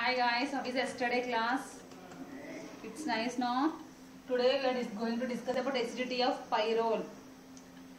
Hi guys, how is yesterday class? It's nice now. Today we are going to discuss about acidity of pyrrole.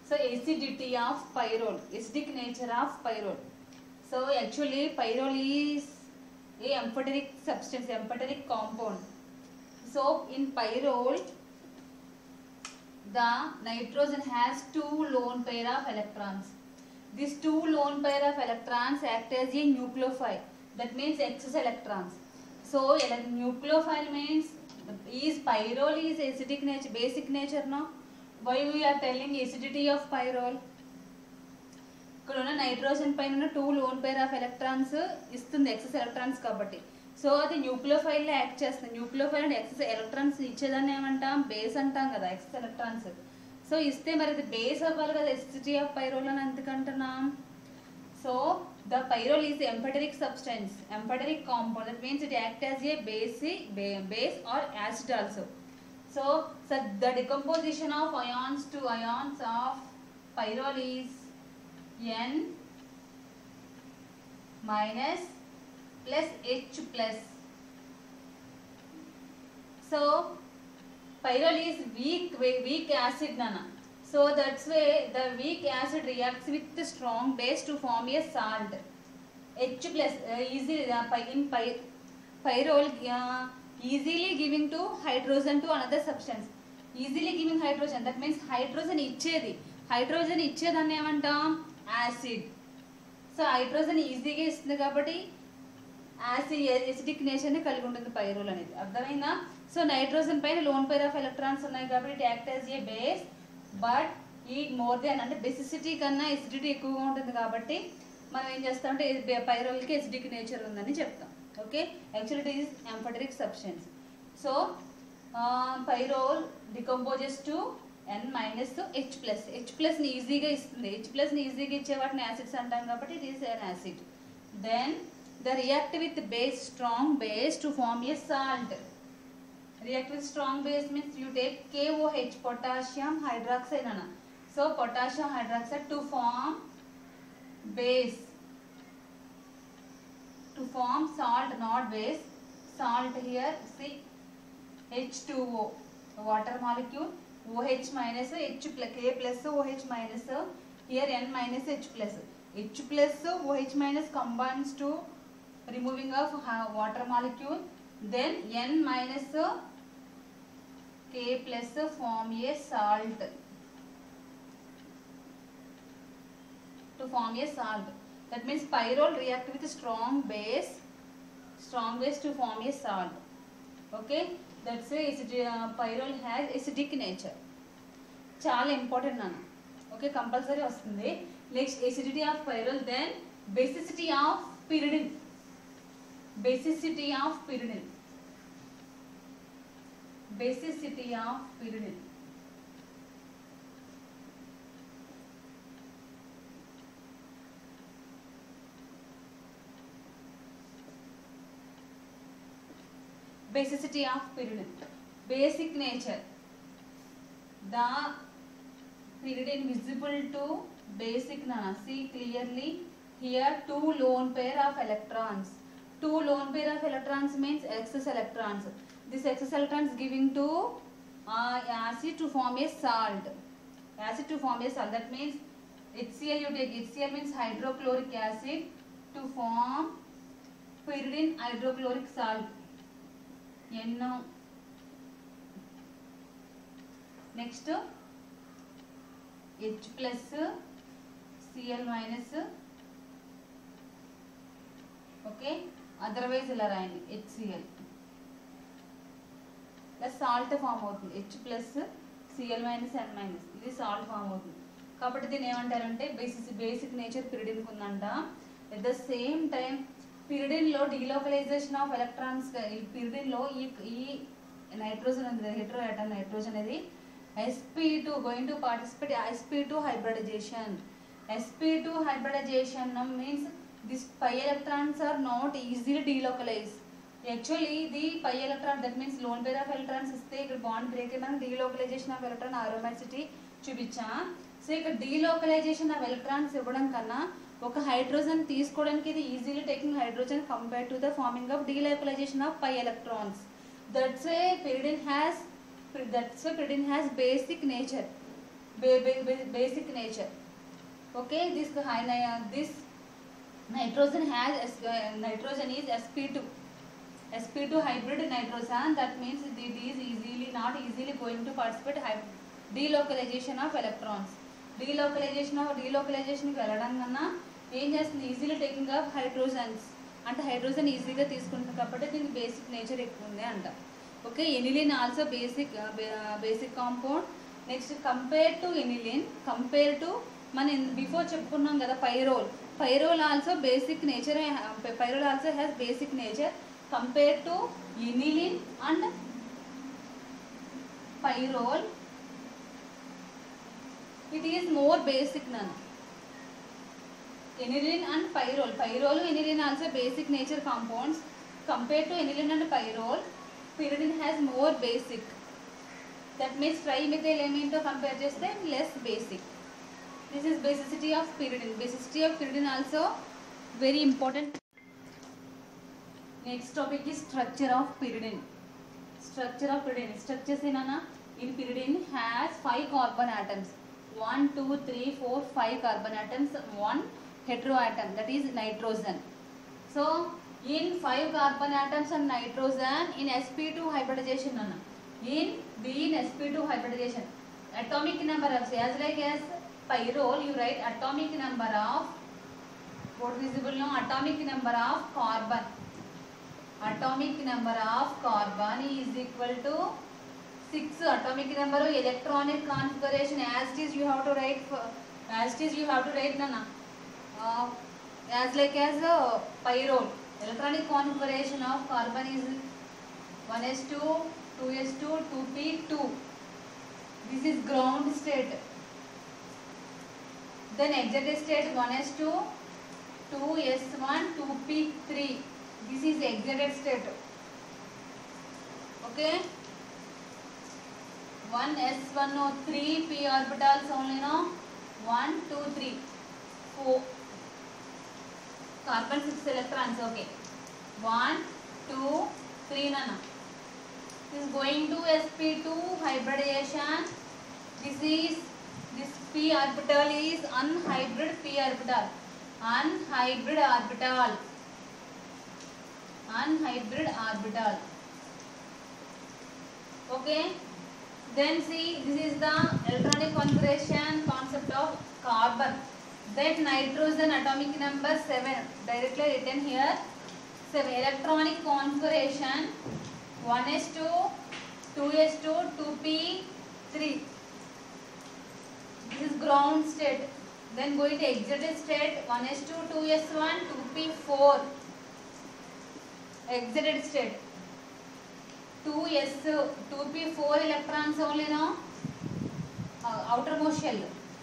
So acidity of pyrrole, acidic nature of pyrrole. So actually pyrrole is a amphoteric substance, amphoteric compound. So in pyrrole, the nitrogen has two lone pair of electrons. These two lone pair of electrons act as a nucleophile. That means excess electrons. So nucleophile means is pyrrole is acidic nature, basic nature, no? Why we are telling acidity of pyrrole? ఇక్కడ ఉన్న nitrogen పైన two lone pair of electrons ఇస్తుంది excess electrons కాబట్టి. So అది nucleophile లో act చేస్తుంది. Nucleophile అంటే excess electrons ఇచ్చేదాన్ని ఏమంటాం, బేస్ అంటాం కదా, ఎక్సెస్ ఎలక్ట్రాన్స్. సో ఇస్తే మరి అది బేస్ అవ్వాలి కదా, ఎసిడిటీ ఆఫ్ పైరోల్ అని ఎందుకంటున్నాం. So the pyrrole is amphoteric substance, amphoteric compound. That means it acts as a base or acid also. So the decomposition of ions to ions of pyrrole is N minus plus H plus. So pyrrole is weak acid nana. So that's why the weak acid reacts with the strong base to form a salt. H plus easily in pyrrole easily giving to hydrogen to another substance. Easily giving hydrogen, that means hydrogen ఇచ్చేదాన్ని ఏమంటాం, acid. So hydrogen ఈజీగా ఇస్తుంది కాబట్టి acidic నేచర్ని కలిగి ఉంటుంది pyrrole అనేది. అర్థమైందా? సో నైట్రోజన్ పైన లోన్ పేర్ ఆఫ్ ఎలక్ట్రాన్స్ ఉన్నాయి కాబట్టి it act as a base, but ఈ మోర్ దాన్ అంటే బేసిసిటీ కన్నా ఎసిడిటీ ఎక్కువగా ఉంటుంది కాబట్టి మనం ఏం చేస్తామంటే పైరోల్కి ఎసిడిక్ నేచర్ ఉందని చెప్తాం. Okay, actually it is amphoteric substance. So pyrrole decomposes to N minus H plus. H plus ని ఈజీగా ఇస్తుంది. H plus ని ఈజీగా ఇచ్చే వాటిని యాసిడ్స్ అంటాం కాబట్టి it is an acid. Then the react with base, strong base to form a salt. React with strong base means you take KOH, potassium hydroxide nana. So potassium hydroxide to form base, to form salt, not base. Salt here, see H2O, water molecule, OH minus H plus, K plus OH minus, here N minus H plus. H plus OH minus combines to removing of water molecule, then N minus K plus form a salt, to form a salt. That means pyrrole react with strong base to form a salt. Okay, that's why pyrrole has acidic nature. చాలా important నాన్న. Okay, compulsory వస్తుంది. Next acidity of pyrrole, then basicity of pyridine. Basicity of pyridine. Basicity of pyridine. Basicity of pyridine. Basic nature. The pyridine visible to basic nana. See clearly here two lone pair of electrons. Two lone pair of electrons means excess electrons. This excess electrons giving to acid to form a salt. Acid to form a salt. That means HCl you take. HCl means hydrochloric acid to form pyridine hydrochloric salt. NO. Next H plus Cl minus. Okay, otherwise ఇలా రాయండి HCl plus salt form అవుతుంది. H plus Cl minus N minus, ఇది salt form అవుతుంది. కాబట్టి దీన్ని ఏమంటారంటే basic nature పిరిడిన్కి ఉందంట. ఎట్ ద సేమ్ టైం పిరిడిన్లో డీలోకలైజేషన్ ఆఫ్ ఎలక్ట్రాన్స్, పిరిడిన్లో ఈ నైట్రోజన్ ఉంది, హెట్రోయాటమ్ నైట్రోజన్ అనేది sp2 going to participate sp2 hybridization. sp2 hybridization means these pi electrons are not easily delocalized. Actually the pi electron, that means lone pair of electrons iste ikkada bond break ayina delocalization of electron aromaticity చూపించా. So ఇక్కడ delocalization of electrons ఇవ్వడం కన్నా ఒక hydrogen తీసుకోవడానికి ఇది easily taking hydrogen compare to the forming of delocalization of pi electrons. That's why pyridine has basic nature. Basic nature. Okay, this nitrogen nitrogen is sp2 hybrid nitrogen. That means it is not easily going to participate delocalization of electrons. Delocalization కి వెళ్ళడం కన్నా ఏం చేస్తుంది, easily taking of hydrogens అంటే hydrogen ఈజీగా తీసుకుంటుంది కాబట్టి దీనికి బేసిక్ నేచర్ ఎక్కువ ఉంది అంట. Okay, aniline also basic compound. Next compare to aniline, compare to మనం బిఫోర్ చెప్పుకున్నాం కదా pyrrole also basic nature, pyrrole also has basic nature compare to aniline and pyrrole. It is more basic none. Aniline and pyrrole. Pyrrole and aniline also basic nature compounds. Compared to aniline and pyrrole, pyridine has more basic. That means trimethylamine to compare just less basic. This is basicity of pyridine. Basicity of pyridine also very important. Next topic is structure of pyridine. Structure of pyridine. Structures in pyridine has 5 carbon atoms. 1, 2, 3, 4, 5 carbon atoms. 1 heteroatom, that is nitrogen. So in 5 carbon atoms and nitrogen in sp2 hybridization in sp2 hybridization, atomic number of, as like as pyrrole you write atomic number of, what visible now, atomic number of carbon. Atomic number of carbon is equal to 6. Atomic number of electronic configuration as it is you have to write nana as like as pyrrole. Electronic configuration of carbon is 1s2, 2s2, 2p2. This is ground state. Then excited state 1s2, 2s1, 2p3. This is excited state. Okay, 1s1 3 p orbitals only, no, 1 2 3 4 carbon 6 electrons. Okay, 1 2 3 nana. This is going to sp2 hybridization. This p orbital is unhybrid p orbital. Unhybrid orbital. Okay, then see, this is the electronic configuration concept of carbon. That nitrogen atomic number 7 directly written here. 7 electronic configuration 1s2, 2s2, 2p3. This is ground state. Then going to excited state 1s2, 2s1, 2p4. Excited state 2p4 electrons only, no, outermost shell,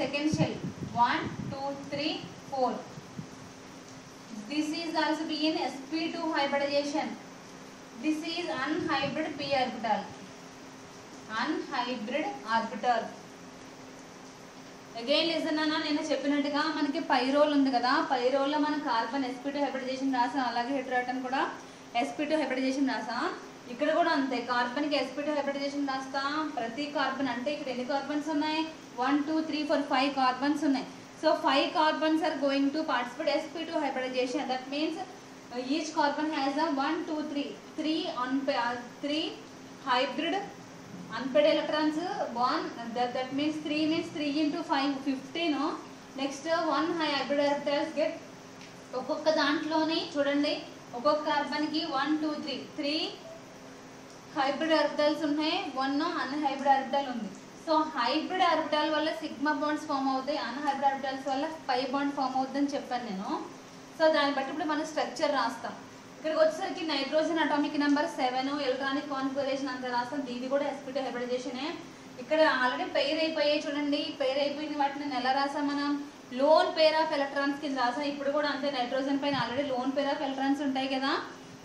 second shell 1 2 3 4. This is also be in sp2 hybridization. This is unhybrid p orbital. Again listen అన్న, నేను చెప్పినట్టుగా మనకి pyrrole ఉంది కదా, pyrrole లో మనం carbon sp2 hybridisation రాసాం, అలాగే హెటెరోటమ్ కూడా sp2 హైబ్రిడైజేషన్ రాసాం. ఇక్కడ కూడా అంతే, కార్బన్ కి sp2 హైబ్రిడైజేషన్ రాస్తాం. ప్రతి కార్బన్ అంటే ఇక్కడ ఎన్ని కార్బన్స్ ఉన్నాయి, 1 2 3 4 5 కార్బన్స్ ఉన్నాయి. So 5 carbons are going to participate sp2 hybridization. That means each carbon has a 1 2 3 hybrid unpaired electrons. That means 3 into 5 15. Next 1 hybrid orbitals get, ఒక్కొక్క దాంట్లోని చూడండి ఒక్కొక్క కార్బన్ కి 1 2 3 హైబ్రిడ్ ఆర్బిటల్స్ ఉన్నాయి, 1 అన్హైబ్రిడ్ ఆర్బిటల్ ఉంది. So hybrid orbital వల్ల sigma bonds form అవుతాయి, unhybrid orbitals వల్ల పై బాండ్ ఫామ్ అవుతుందని చెప్పాను నేను. సో దాన్ని బట్టి ఇప్పుడు మనం స్ట్రక్చర్ రాస్తాం. ఇక్కడికి వచ్చేసరికి nitrogen atomic number 7, electronic configuration అంతా రాస్తాం. ఇది కూడా sp2 హైబ్రిడైజేషనే. ఇక్కడ ఆల్రెడీ పెయిర్ అయిపోయాయి చూడండి, పెయిర్ అయిపోయిన వాటిని ఎలా రాసాం మనం, లోన్ పేర్ ఆఫ్ ఎలక్ట్రాన్స్ కింద రాసాం. ఇప్పుడు కూడా అంతే, నైట్రోజన్ పైన already lone pair of electrons ఉంటాయి కదా.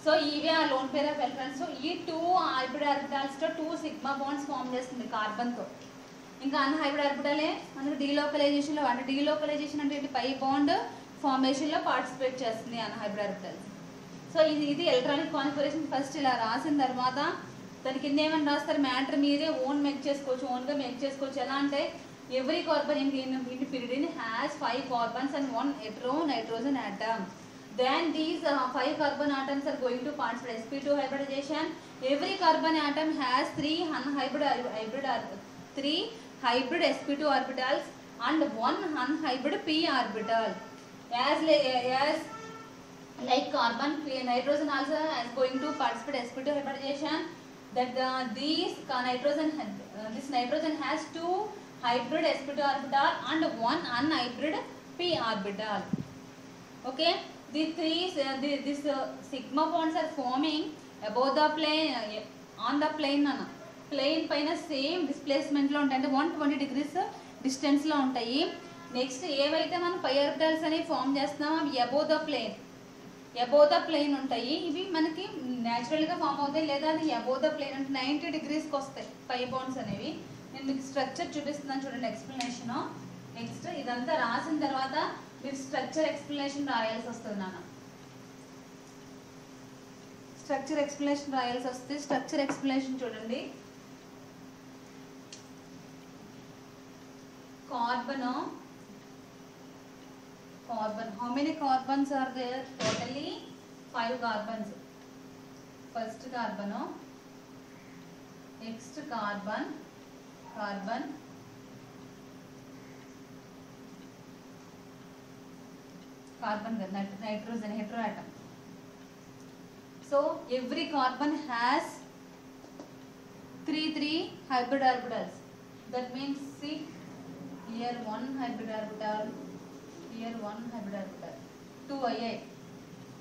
సో ఇవే ఆ lone pair of electrons. So ఈ 2 హైబ్రిడ్ ఆర్బిటాల్స్ తో 2 సిగ్మా బాండ్స్ ఫామ్ చేస్తుంది కార్బన్ తో. ఇంకా అన్హైబ్రిడ్ ఆర్బిటలే మనకు డీలోకలైజేషన్ లో, అంటే డీలోకలైజేషన్ అంటే పై బాండ్ ఫార్మేషన్లో పార్టిసిపేట్ చేస్తుంది అన్హైబ్రిడ్ ఆర్బిటల్స్. సో ఇది ఎలక్ట్రానిక్ కాన్ఫిగరేషన్. ఫస్ట్ ఇలా రాసిన తర్వాత దాని కింద ఏమని రాస్తారు, మ్యాటర్ మీరే మేక్ చేసుకోవచ్చు, ఓన్గా మేక్ చేసుకోవచ్చు. ఎలా అంటే every carbon in pyridine has 5 carbons and 1 hetero-nitrogen atom. Then these 5 carbon atoms are going to participate sp2 hybridization. Every carbon atom has 3 hybrid sp2 orbitals and 1 unhybrid p orbital. As like carbon, nitrogen also is going to participate sp2 hybridization. That this nitrogen has 2 hybrid sp2 orbital and 1 unhybrid p orbital. Okay, this sigma bonds are forming above the plane, on the plane పైన same displacement లో ఉంటాయి, అంటే 120 degrees distance లో ఉంటాయి. Next ఏవైతే మనం పై orbitals అనేవి form చేస్తున్నామో అవి అబోవ్ ద ప్లేన్ ఉంటాయి. ఇవి మనకి న్యాచురల్ గా ఫామ్ అవుతాయి, లేదా అది అబోవ్ ద ప్లేన్ అంటే 90 degrees కి వస్తాయి పై బాండ్స్ అనేవి. నేను మీకు స్ట్రక్చర్ చూపిస్తున్నాను చూడండి, ఎక్స్ప్లెనేషన్. నెక్స్ట్ ఇదంతా రాసిన తర్వాత మీరు స్ట్రక్చర్ ఎక్స్ప్లెనేషన్ రాయాల్సి వస్తుంది నాన్న. స్ట్రక్చర్ ఎక్స్ప్లెనేషన్ రాయాల్సి వస్తుంది. స్ట్రక్చర్ ఎక్స్ప్లెనేషన్ చూడండి. Carbon, how many carbons are there? Totally 5 carbons. First carbon, next carbon, nitrogen, heteroatom. So every carbon has 3 hybrid orbitals. That means see here 1 hybrid orbital, here 1 hybrid orbital, 2 అయ్యాయి.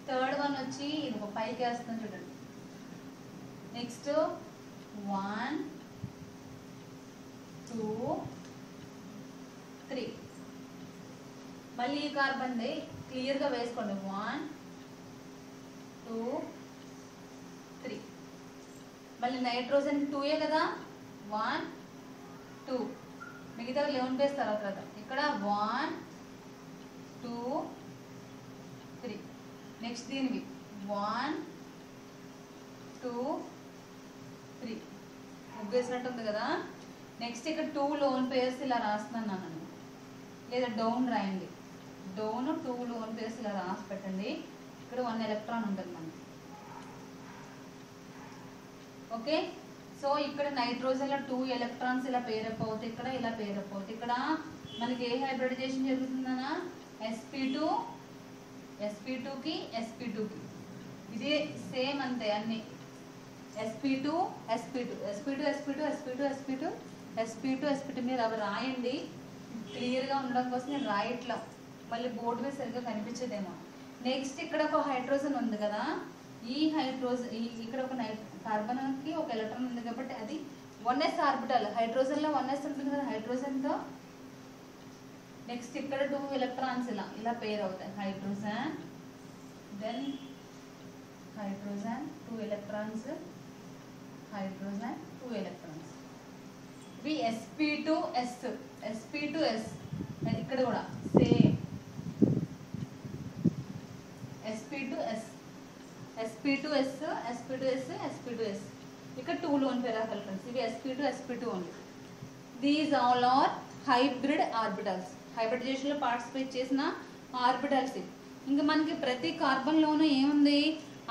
Third one వచ్చి ఇది ఒక పైకి వేస్తాం చూడండి. Next 1 2 3. మళ్ళీ ఈ carbon the క్లియర్గా వేసుకోండి. 1 2 3. మళ్ళీ నైట్రోజన్ 2 కదా, 1 2. మిగతా 11 వేస్తారు ఆ తర్వాత. ఇక్కడ 1 2 3. నెక్స్ట్ దీనివి 1 2 3 ముగ్గేసినట్టు ఉంది కదా. నెక్స్ట్ ఇక్కడ 2 లోన్ పేర్స్ ఇలా రాస్తున్నాను నేను, లేదా డౌన్ రాయండి. డౌన్ 2 లోన్ పేర్స్ ఇలా రాసి పెట్టండి. ఇక్కడ 1 ఎలక్ట్రాన్ ఉంటుంది మనకి. ఓకే, సో ఇక్కడ నైట్రోజన్లో 2 ఎలక్ట్రాన్స్ ఇలా పేరప్ అవుతాయి, ఇక్కడ ఇలా పేరప్ అవుతాయి. ఇక్కడ మనకి ఏ హైబ్రిడైజేషన్ జరుగుతుందనా, sp2కి sp2కి ఇది సేమ్ అంతే అన్ని. sp2 మీరు అవి రాయండి. క్లియర్గా ఉండడం కోసం నేను రాయట్లా, మళ్ళీ బోర్డు మీద సరిగ్గా కనిపించదేమో. నెక్స్ట్ ఇక్కడ ఒక హైడ్రోజన్ ఉంది కదా, ఈ హైడ్రోజన్ ఇక్కడ ఒక కార్బన్కి ఒక ఎలక్ట్రాన్ ఉంది కాబట్టి అది 1s ఆర్బిటల్. హైడ్రోజన్లో 1s ఉంటుంది కదా హైడ్రోజన్తో. నెక్స్ట్ ఇక్కడ 2 ఎలక్ట్రాన్స్ ఇలా పేర్ అవుతాయి. Hydrogen, then hydrogen 2 electrons, hydrogen 2 electrons. ఇవి sp2s. ఇక్కడ కూడా సేమ్ sp2s. ఇక్కడ 2 లోన్ పేర్ ఆఫ్ ఎలక్ట్రాన్స్. ఇవి sp2 only. These all are hybrid orbitals. హైబ్రిడైజేషన్లో పార్టిసిపేట్ చేసిన ఆర్బిటల్స్. ఇంకా మనకి ప్రతి కార్బన్లోనూ ఏముంది,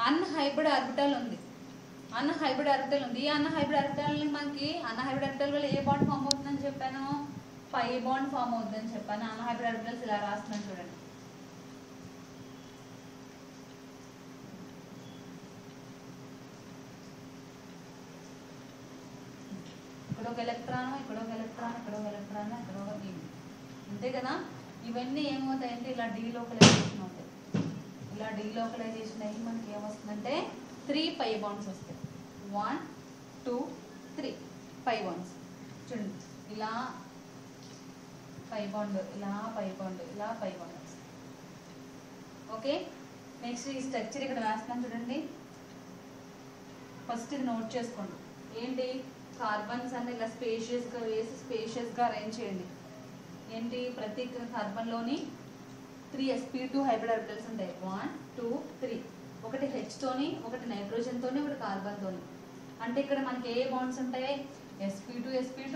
అన్హైబ్రిడ్ ఆర్బిటల్ ఉంది. ఈ అన్హైబ్రిడ్ ఆర్బిటల్ మనకి అన్హైబ్రిడ్ ఆర్బిటల్ వల్ల ఏ బాండ్ ఫామ్ అవుతుందని చెప్పాను, పై బాండ్ ఫామ్ అవుతుందని చెప్పాను. అన్హైబ్రిడ్ ఆర్బిటల్స్ ఇలా రాస్తున్నాను చూడండి. ఇక్కడ ఒక ఎలక్ట్రాన్, ఇక్కడ ఒక ఎలక్ట్రాన్, ఇక్కడ ఒక ఎలక్ట్రాన్, ఇక్కడ ఒక అంతే కదా. ఇవన్నీ ఏమవుతాయంటే ఇలా డీలోకలైజేషన్ అవుతాయి. ఇలా డీలోకలైజేషన్ అయ్యి మనకి ఏమొస్తుందంటే 3 పై బాండ్స్ వస్తాయి. 1 2 3 పై బాండ్స్ చూడండి. ఇలా పై బాండ్, ఇలా పై బాండ్, ఇలా పై బాండ్ వస్తుంది. ఓకే, నెక్స్ట్ ఈ స్ట్రక్చర్ ఇక్కడ వేస్తున్నాను చూడండి. ఫస్ట్ ఇది నోట్ చేసుకోండి. ఏంటి, కార్బన్స్ అన్ని ఇలా స్పేషియస్గా వేసి స్పేషియస్గా అరేంజ్ చేయండి. ఏంటి, ప్రతి కార్బన్లోని 3 sp2 హైబ్రిడ్ ఆర్బిటల్స్ ఉంటాయి. 1 2 3. ఒకటి H తోని, ఒకటి నైట్రోజన్ తోని, ఒకటి కార్బన్ తోని. అంటే ఇక్కడ మనకి ఏ బాండ్స్ ఉంటాయి? sp2 sp2,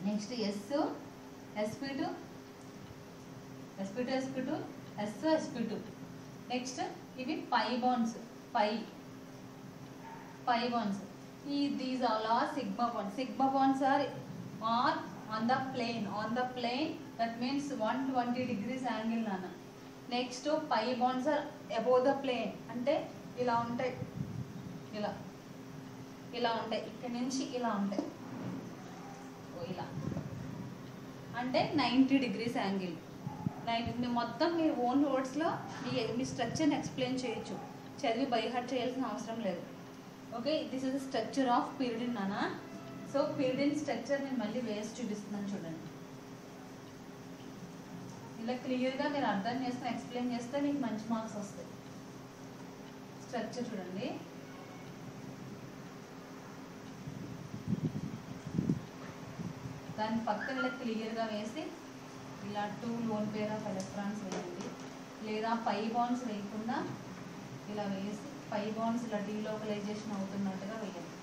next sp2 sp2 sp2, sp2. Next ఇవి pi bonds, pi bonds. These all are sigma bonds. Sigma bonds are on the plane. That means 120 degrees angle nana. Next pi bonds are above the plane. అంటే ఇలా ఉంటాయి, ఇలా ఉంటాయి, ఇక్కడ నుంచి ఇలా ఉంటాయి, ఇలా అంటే 90 degrees యాంగిల్. మొత్తం మీరు ఓన్ వర్డ్స్లో మీ స్ట్రక్చర్ని ఎక్స్ప్లెయిన్ చేయొచ్చు, చదివి బై హార్ట్ చేయాల్సిన అవసరం లేదు. Okay, this is the structure of pyridine నానా. సో పిరిడిన్ స్ట్రక్చర్ నేను మళ్ళీ వేసి చూపిస్తున్నాను చూడండి. ఇలా క్లియర్గా మీరు అర్థం చేసుకుని ఎక్స్ప్లెయిన్ చేస్తే మీకు మంచి మార్క్స్ వస్తాయి. స్ట్రక్చర్ చూడండి. దాని పక్కన ఇలా క్లియర్గా వేసి ఇలా 2 లోన్ పేర్ ఆఫ్ ఎలక్ట్రాన్స్ వేయండి, లేదా పై బాండ్స్ వేయకుండా ఇలా వేసి పై బాండ్స్ ఇలా డీలోకలైజేషన్ అవుతున్నట్టుగా వేయండి.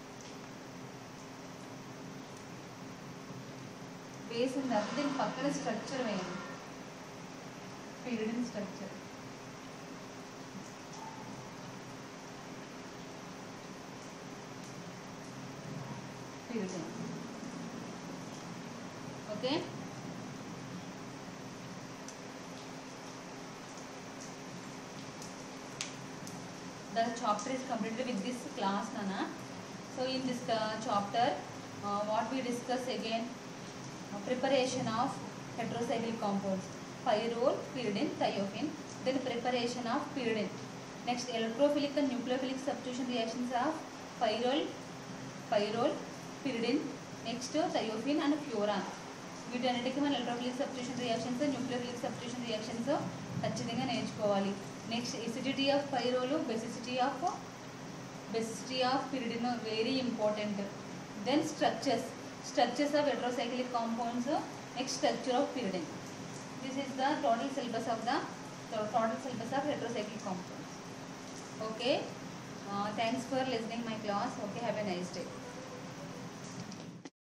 వేసిన తర్వాత దీని పక్కన స్ట్రక్చర్ వేయండి, pyridine structure. Pyridine. Okay, the chapter is completed with this class nana. So in this chapter what we discuss again, preparation of heterocyclic compounds, pyrrole, pyridine, thiophene. Then preparation of pyridine. Next electrophilic and nucleophilic substitution reactions of pyrrole, pyridine, next thiophene and furan. వీటన్నిటికీ మన electrophilic substitution reactions, nucleophilic substitution reactions ఖచ్చితంగా నేర్చుకోవాలి. Next acidity of pyrrole, basicity of pyridine very important. Then structures of heterocyclic compounds, next structure of pyridine. This is the total syllabus of heterocyclic compounds. Okay, thanks for listening my class. Okay, have a nice day.